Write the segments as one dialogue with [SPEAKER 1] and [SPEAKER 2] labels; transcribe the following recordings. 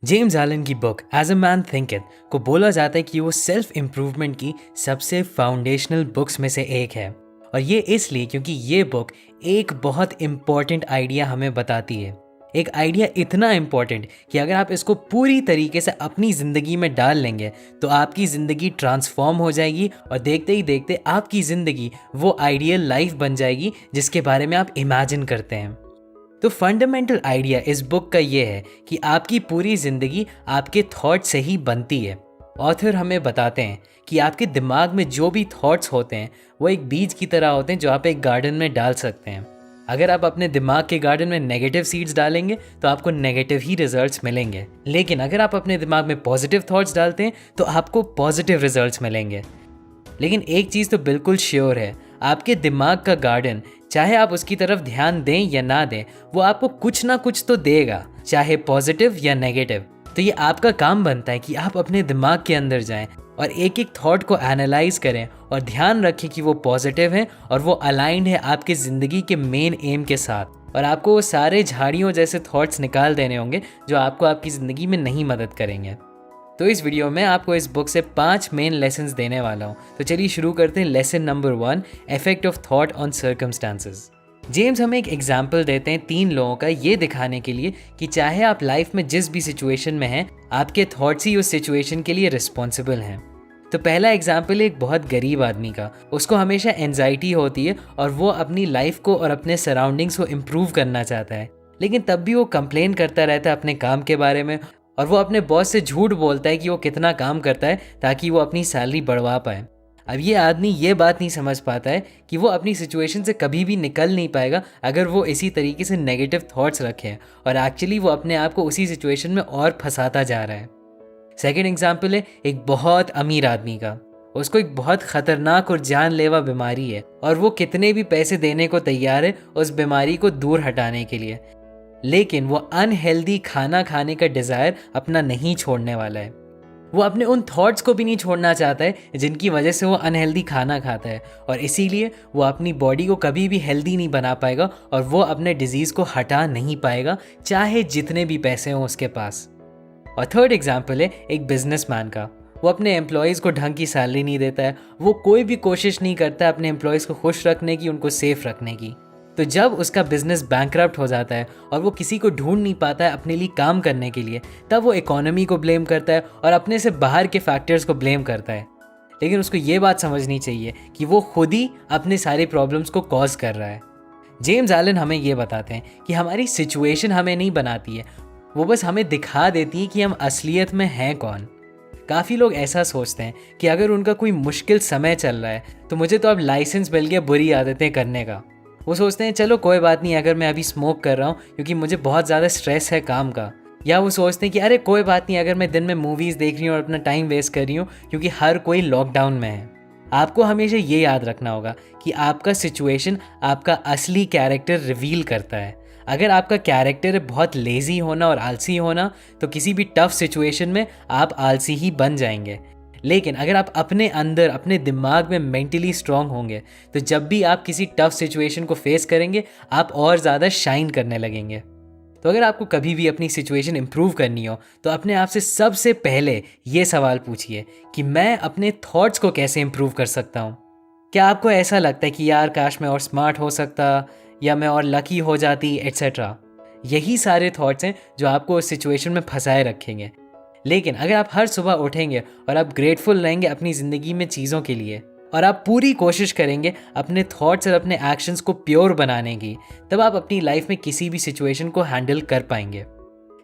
[SPEAKER 1] James Allen की book as a man थिंकeth को बोला जाता है कि वो सेल्फ इम्प्रूवमेंट की सबसे फाउंडेशनल बुक्स में से एक है। और ये इसलिए क्योंकि ये बुक एक बहुत इम्पॉर्टेंट आइडिया हमें बताती है। एक आइडिया इतना इम्पॉर्टेंट कि अगर आप इसको पूरी तरीके से अपनी ज़िंदगी में डाल लेंगे तो आपकी ज़िंदगी ट्रांसफॉर्म हो जाएगी और देखते ही देखते आपकी ज़िंदगी वो आइडियल लाइफ बन जाएगी जिसके बारे में आप इमेजिन करते हैं। तो फंडामेंटल आइडिया इस बुक का ये है कि आपकी पूरी ज़िंदगी आपके थॉट से ही बनती है। ऑथर हमें बताते हैं कि आपके दिमाग में जो भी थॉट्स होते हैं वो एक बीज की तरह होते हैं जो आप एक गार्डन में डाल सकते हैं। अगर आप अपने दिमाग के गार्डन में नेगेटिव सीड्स डालेंगे तो आपको नेगेटिव ही रिजल्ट्स मिलेंगे, लेकिन अगर आप अपने दिमाग में पॉजिटिव थॉट्स डालते हैं तो आपको पॉजिटिव रिजल्ट्स मिलेंगे। लेकिन एक चीज़ तो बिल्कुल श्योर है, आपके दिमाग का गार्डन चाहे आप उसकी तरफ ध्यान दें या ना दें, वो आपको कुछ ना कुछ तो देगा, चाहे पॉजिटिव या नेगेटिव। तो ये आपका काम बनता है कि आप अपने दिमाग के अंदर जाएं और एक एक थॉट को एनालाइज करें और ध्यान रखें कि वो पॉजिटिव है और वो अलाइंड है आपकी ज़िंदगी के मेन एम के साथ। और आपको वो सारे झाड़ियों जैसे थॉट्स निकाल देने होंगे जो आपको आपकी ज़िंदगी में नहीं मदद करेंगे। तो इस वीडियो में आपको इस बुक से 5 मेन लेसन्स देने वाला हूँ। तो चलिए शुरू करते हैं। Lesson number 1, effect of thought on circumstances. James हमें एक एग्जाम्पल देते हैं 3 लोगों का, ये दिखाने के लिए कि चाहे आप लाइफ में जिस भी सिचुएशन में हैं, आपके थॉट्स ही उस सिचुएशन के लिए रिस्पॉन्सिबल हैं। तो पहला एग्जाम्पल एक बहुत गरीब आदमी का। उसको हमेशा एंजाइटी होती है और वो अपनी लाइफ को और अपने सराउंडिंग्स को इम्प्रूव करना चाहता है, लेकिन तब भी वो कंप्लेन करता रहता है अपने काम के बारे में और वो अपने बॉस से झूठ बोलता है कि वो कितना काम करता है ताकि वो अपनी सैलरी बढ़वा पाए। अब ये आदमी ये बात नहीं समझ पाता है कि वो अपनी सिचुएशन से कभी भी निकल नहीं पाएगा अगर वो इसी तरीके से नेगेटिव थॉट्स रखे, और एक्चुअली वो अपने आप को उसी सिचुएशन में और फंसाता जा रहा है। सेकेंड एग्जाम्पल है एक बहुत अमीर आदमी का। उसको एक बहुत खतरनाक और जानलेवा बीमारी है और वो कितने भी पैसे देने को तैयार है उस बीमारी को दूर हटाने के लिए, लेकिन वो अनहेल्दी खाना खाने का डिज़ायर अपना नहीं छोड़ने वाला है। वो अपने उन थॉट्स को भी नहीं छोड़ना चाहता है जिनकी वजह से वो अनहेल्दी खाना खाता है, और इसीलिए वो अपनी बॉडी को कभी भी हेल्दी नहीं बना पाएगा और वो अपने डिजीज़ को हटा नहीं पाएगा चाहे जितने भी पैसे हों उसके पास। और थर्ड एग्जाम्पल है एक बिजनेसमैन का। वो अपने एम्प्लॉयज़ को ढंग की सैलरी नहीं देता है, वो कोई भी कोशिश नहीं करता अपने एम्प्लॉयज़ को खुश रखने की, उनको सेफ रखने की। तो जब उसका बिजनेस बैंकरप्ट हो जाता है और वो किसी को ढूंढ नहीं पाता है अपने लिए काम करने के लिए, तब वो इकोनॉमी को ब्लेम करता है और अपने से बाहर के फैक्टर्स को ब्लेम करता है। लेकिन उसको ये बात समझनी चाहिए कि वो खुद ही अपने सारी प्रॉब्लम्स को कॉज कर रहा है। जेम्स एलन हमें ये बताते हैं कि हमारी सिचुएशन हमें नहीं बनाती है, वो बस हमें दिखा देती है कि हम असलियत में हैं कौन। काफ़ी लोग ऐसा सोचते हैं कि अगर उनका कोई मुश्किल समय चल रहा है तो मुझे तो अब लाइसेंस मिल गया बुरी आदतें करने का। वो सोचते हैं चलो कोई बात नहीं अगर मैं अभी स्मोक कर रहा हूँ क्योंकि मुझे बहुत ज़्यादा स्ट्रेस है काम का। या वो सोचते हैं कि अरे कोई बात नहीं अगर मैं दिन में मूवीज़ देख रही हूँ और अपना टाइम वेस्ट कर रही हूँ क्योंकि हर कोई लॉकडाउन में है। आपको हमेशा ये याद रखना होगा कि आपका सिचुएशन आपका असली कैरेक्टर रिवील करता है। अगर आपका कैरेक्टर बहुत लेज़ी होना और आलसी होना तो किसी भी टफ सिचुएशन में आप आलसी ही बन जाएंगे। लेकिन अगर आप अपने अंदर अपने दिमाग में मेंटली स्ट्रांग होंगे तो जब भी आप किसी टफ सिचुएशन को फेस करेंगे आप और ज़्यादा शाइन करने लगेंगे। तो अगर आपको कभी भी अपनी सिचुएशन इंप्रूव करनी हो तो अपने आप से सबसे पहले ये सवाल पूछिए कि मैं अपने थॉट्स को कैसे इंप्रूव कर सकता हूँ। क्या आपको ऐसा लगता है कि यार काश मैं और स्मार्ट हो सकता या मैं और लकी हो जाती एट्सेट्रा? यही सारे थॉट्स हैं जो आपको उस सिचुएशन में फंसाए रखेंगे। लेकिन अगर आप हर सुबह उठेंगे और आप ग्रेटफुल रहेंगे अपनी ज़िंदगी में चीज़ों के लिए और आप पूरी कोशिश करेंगे अपने थॉट्स और अपने एक्शंस को प्योर बनाने की, तब आप अपनी लाइफ में किसी भी सिचुएशन को हैंडल कर पाएंगे।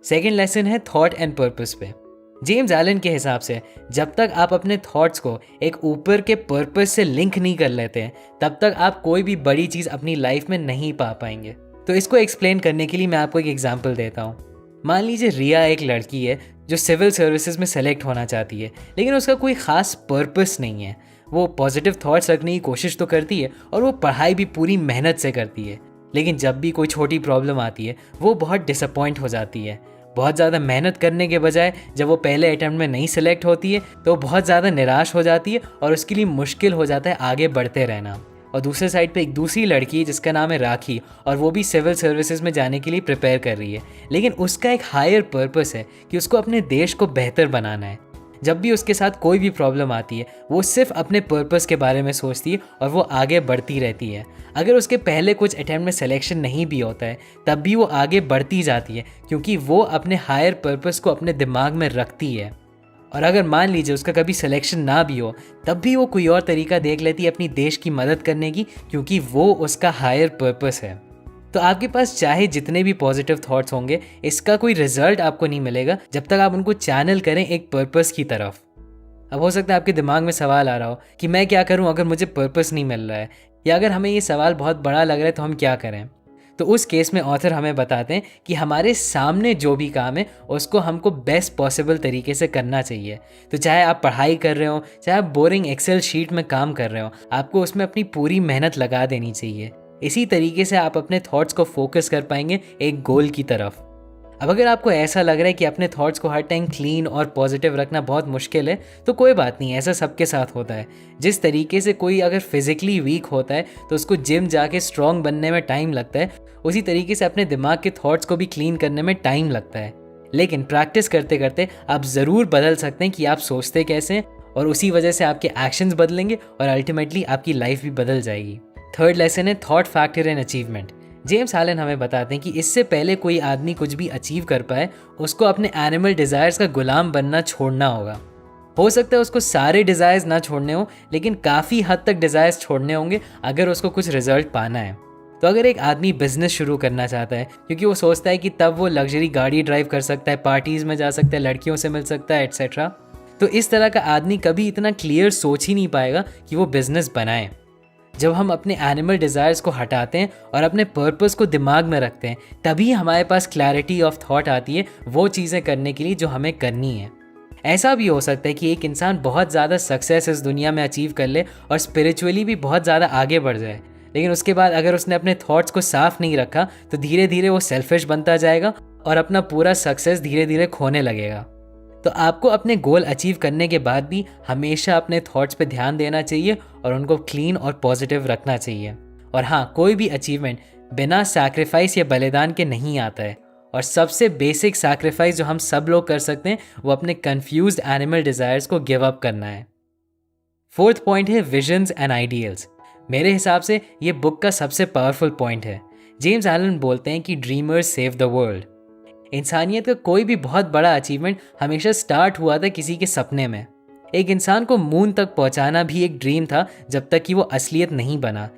[SPEAKER 1] सेकेंड लेसन है थॉट एंड पर्पस पे। जेम्स एलन के हिसाब से जब तक आप अपने थॉट्स को एक ऊपर के पर्पस से लिंक नहीं कर लेते हैं तब तक आप कोई भी बड़ी चीज़ अपनी लाइफ में नहीं पा पाएंगे। तो इसको एक्सप्लेन करने के लिए मैं आपको एक एग्जाम्पल देता हूँ। मान लीजिए रिया एक लड़की है जो सिविल सर्विसेज में सेलेक्ट होना चाहती है, लेकिन उसका कोई ख़ास पर्पस नहीं है। वो पॉजिटिव थॉट्स रखने की कोशिश तो करती है और वो पढ़ाई भी पूरी मेहनत से करती है, लेकिन जब भी कोई छोटी प्रॉब्लम आती है वो बहुत डिसअपॉइंट हो जाती है। बहुत ज़्यादा मेहनत करने के बजाय जब वो पहले अटैम्प्ट में नहीं सेलेक्ट होती है तो वो बहुत ज़्यादा निराश हो जाती है और उसके लिए मुश्किल हो जाता है आगे बढ़ते रहना। और दूसरे साइड पे एक दूसरी लड़की है जिसका नाम है राखी, और वो भी सिविल सर्विसेज में जाने के लिए प्रिपेयर कर रही है। लेकिन उसका एक हायर पर्पस है कि उसको अपने देश को बेहतर बनाना है। जब भी उसके साथ कोई भी प्रॉब्लम आती है वो सिर्फ अपने पर्पस के बारे में सोचती है और वो आगे बढ़ती रहती है। अगर उसके पहले कुछ अटेम्प्ट में सिलेक्शन नहीं भी होता है तब भी वो आगे बढ़ती जाती है, क्योंकि वो अपने हायर पर्पस को अपने दिमाग में रखती है। और अगर मान लीजिए उसका कभी सिलेक्शन ना भी हो तब भी वो कोई और तरीका देख लेती है अपनी देश की मदद करने की, क्योंकि वो उसका हायर पर्पस है। तो आपके पास चाहे जितने भी पॉजिटिव थॉट्स होंगे, इसका कोई रिजल्ट आपको नहीं मिलेगा जब तक आप उनको चैनल करें एक पर्पस की तरफ। अब हो सकता है आपके दिमाग में सवाल आ रहा हो कि मैं क्या करूं अगर मुझे पर्पस नहीं मिल रहा है, या अगर हमें ये सवाल बहुत बड़ा लग रहा है तो हम क्या करें। तो उस केस में ऑथर हमें बताते हैं कि हमारे सामने जो भी काम है उसको हमको बेस्ट पॉसिबल तरीके से करना चाहिए। तो चाहे आप पढ़ाई कर रहे हो, चाहे आप बोरिंग एक्सेल शीट में काम कर रहे हो, आपको उसमें अपनी पूरी मेहनत लगा देनी चाहिए। इसी तरीके से आप अपने थॉट्स को फोकस कर पाएंगे एक गोल की तरफ। अब अगर आपको ऐसा लग रहा है कि अपने थॉट्स को हर टाइम क्लीन और पॉजिटिव रखना बहुत मुश्किल है, तो कोई बात नहीं, ऐसा सबके साथ होता है। जिस तरीके से कोई अगर फिजिकली वीक होता है तो उसको जिम जाके स्ट्रॉन्ग बनने में टाइम लगता है, उसी तरीके से अपने दिमाग के थॉट्स को भी क्लीन करने में टाइम लगता है। लेकिन प्रैक्टिस करते करते आप ज़रूर बदल सकते हैं कि आप सोचते कैसे हैं, और उसी वजह से आपके एक्शंस बदलेंगे और अल्टीमेटली आपकी लाइफ भी बदल जाएगी। थर्ड लेसन है thought factor and achievement. James Allen हमें बताते हैं कि इससे पहले कोई आदमी कुछ भी अचीव कर पाए उसको अपने एनिमल डिज़ायर्स का गुलाम बनना छोड़ना होगा। हो सकता है उसको सारे डिज़ायर्स ना छोड़ने हो, लेकिन काफ़ी हद तक डिज़ायर्स छोड़ने होंगे अगर उसको कुछ रिजल्ट पाना है। तो अगर एक आदमी बिजनेस शुरू करना चाहता है क्योंकि वो सोचता है कि तब वो लग्जरी गाड़ी ड्राइव कर सकता है, पार्टीज़ में जा सकता है, लड़कियों से मिल सकता है, एट्सेट्रा, तो इस तरह का आदमी कभी इतना क्लियर सोच ही नहीं पाएगा कि वो बिजनेस बनाए। जब हम अपने एनिमल डिज़ायर्स को हटाते हैं और अपने पर्पस को दिमाग में रखते हैं, तभी हमारे पास क्लैरिटी ऑफ थॉट आती है वो चीज़ें करने के लिए जो हमें करनी है। ऐसा भी हो सकता है कि एक इंसान बहुत ज़्यादा सक्सेस इस दुनिया में अचीव कर ले और स्पिरिचुअली भी बहुत ज़्यादा आगे बढ़ जाए, लेकिन उसके बाद अगर उसने अपने थॉट्स को साफ नहीं रखा तो धीरे धीरे वो सेल्फिश बनता जाएगा और अपना पूरा सक्सेस धीरे धीरे खोने लगेगा। तो आपको अपने गोल अचीव करने के बाद भी हमेशा अपने थॉट्स पे ध्यान देना चाहिए और उनको क्लीन और पॉजिटिव रखना चाहिए। और हाँ, कोई भी अचीवमेंट बिना सैक्रिफाइस या बलिदान के नहीं आता है, और सबसे बेसिक सैक्रिफाइस जो हम सब लोग कर सकते हैं वो अपने कंफ्यूज्ड एनिमल डिज़ायर्स को गिव अप करना है। फोर्थ पॉइंट है विजन्स एंड आइडियल्स। मेरे हिसाब से ये बुक का सबसे पावरफुल पॉइंट है। जेम्स एलन बोलते हैं कि ड्रीमर्स सेव द वर्ल्ड। इंसानियत का कोई भी बहुत बड़ा अचीवमेंट हमेशा स्टार्ट हुआ था किसी के सपने में। एक इंसान को मून तक पहुंचाना भी एक ड्रीम था जब तक कि वो असलियत नहीं बना।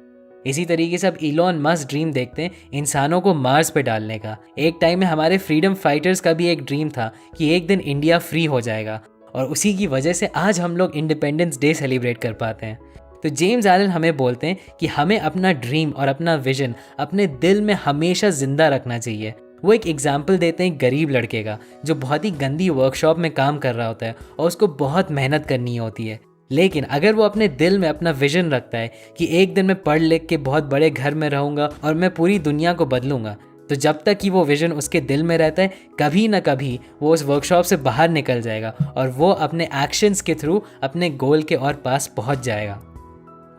[SPEAKER 1] इसी तरीके से अब इलॉन मस्क ड्रीम देखते हैं इंसानों को मार्स पे डालने का। एक टाइम में हमारे फ्रीडम फाइटर्स का भी एक ड्रीम था कि एक दिन इंडिया फ्री हो जाएगा, और उसी की वजह से आज हम लोग इंडिपेंडेंस डे सेलिब्रेट कर पाते हैं। तो जेम्स एलन हमें बोलते हैं कि हमें अपना ड्रीम और अपना विजन अपने दिल में हमेशा जिंदा रखना चाहिए। वो एक एग्जाम्पल देते हैं गरीब लड़के का जो बहुत ही गंदी वर्कशॉप में काम कर रहा होता है और उसको बहुत मेहनत करनी होती है, लेकिन अगर वो अपने दिल में अपना विजन रखता है कि एक दिन मैं पढ़ लिख के बहुत बड़े घर में रहूँगा और मैं पूरी दुनिया को बदलूँगा, तो जब तक कि वो विजन उसके दिल में रहता है कभी ना कभी वो उस वर्कशॉप से बाहर निकल जाएगा और वो अपने एक्शंस के थ्रू अपने गोल के और पास पहुँच जाएगा।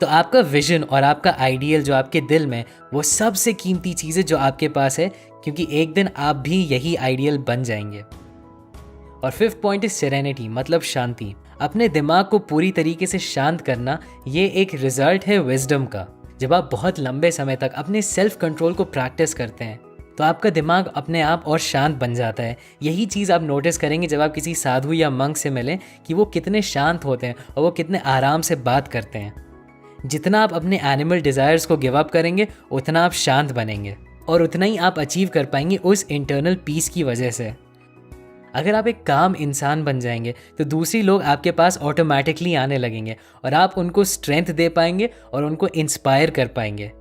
[SPEAKER 1] तो आपका विजन और आपका आइडियल जो आपके दिल में, वो सबसे कीमती चीज़ है जो आपके पास है, क्योंकि एक दिन आप भी यही आइडियल बन जाएंगे। और फिफ्थ पॉइंट इज सेरेनिटी, मतलब शांति। अपने दिमाग को पूरी तरीके से शांत करना, ये एक रिजल्ट है विजडम का। जब आप बहुत लंबे समय तक अपने सेल्फ कंट्रोल को प्रैक्टिस करते हैं तो आपका दिमाग अपने आप और शांत बन जाता है। यही चीज़ आप नोटिस करेंगे जब आप किसी साधु या मंक से मिलें कि वो कितने शांत होते हैं और वो कितने आराम से बात करते हैं। जितना आप अपने एनिमल डिज़ायर्स को गिव अप करेंगे उतना आप शांत बनेंगे और उतना ही आप अचीव कर पाएंगे उस इंटरनल पीस की वजह से। अगर आप एक काम इंसान बन जाएंगे तो दूसरी लोग आपके पास ऑटोमेटिकली आने लगेंगे और आप उनको स्ट्रेंथ दे पाएंगे और उनको इंस्पायर कर पाएंगे।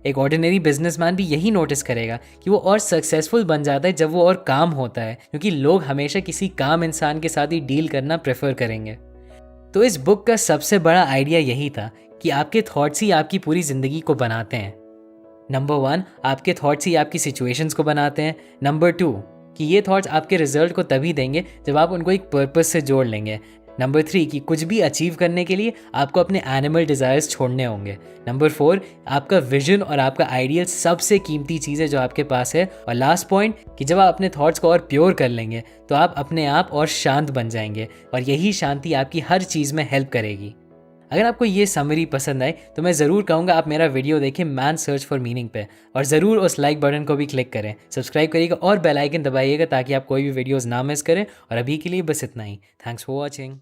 [SPEAKER 1] एक ऑर्डिनरी बिजनेसमैन भी यही नोटिस करेगा कि वो और सक्सेसफुल बन जाता है जब वो और काम होता है, क्योंकि लोग हमेशा किसी काम इंसान के साथ ही डील करना प्रेफर करेंगे। तो इस बुक का सबसे बड़ा आइडिया यही था कि आपके थॉट्स ही आपकी पूरी ज़िंदगी को बनाते हैं। नंबर 1, आपके थॉट्स ही आपकी सिचुएशंस को बनाते हैं। नंबर 2, कि ये थॉट्स आपके रिजल्ट को तभी देंगे जब आप उनको एक पर्पस से जोड़ लेंगे। नंबर 3 कि कुछ भी अचीव करने के लिए आपको अपने एनिमल डिज़ायर्स छोड़ने होंगे। नंबर 4 आपका विजन और आपका आइडियल सबसे कीमती चीज़ है जो आपके पास है। और लास्ट पॉइंट कि जब आप अपने थॉट्स को और प्योर कर लेंगे तो आप अपने आप और शांत बन जाएंगे और यही शांति आपकी हर चीज़ में हेल्प करेगी। अगर आपको ये समरी पसंद आए तो मैं ज़रूर कहूँगा आप मेरा वीडियो देखें मैन सर्च फॉर मीनिंग पे, और ज़रूर उस लाइक बटन को भी क्लिक करें, सब्सक्राइब करिएगा और बेल आइकन दबाइएगा ताकि आप कोई भी वीडियोस ना मिस करें। और अभी के लिए बस इतना ही। Thanks for watching.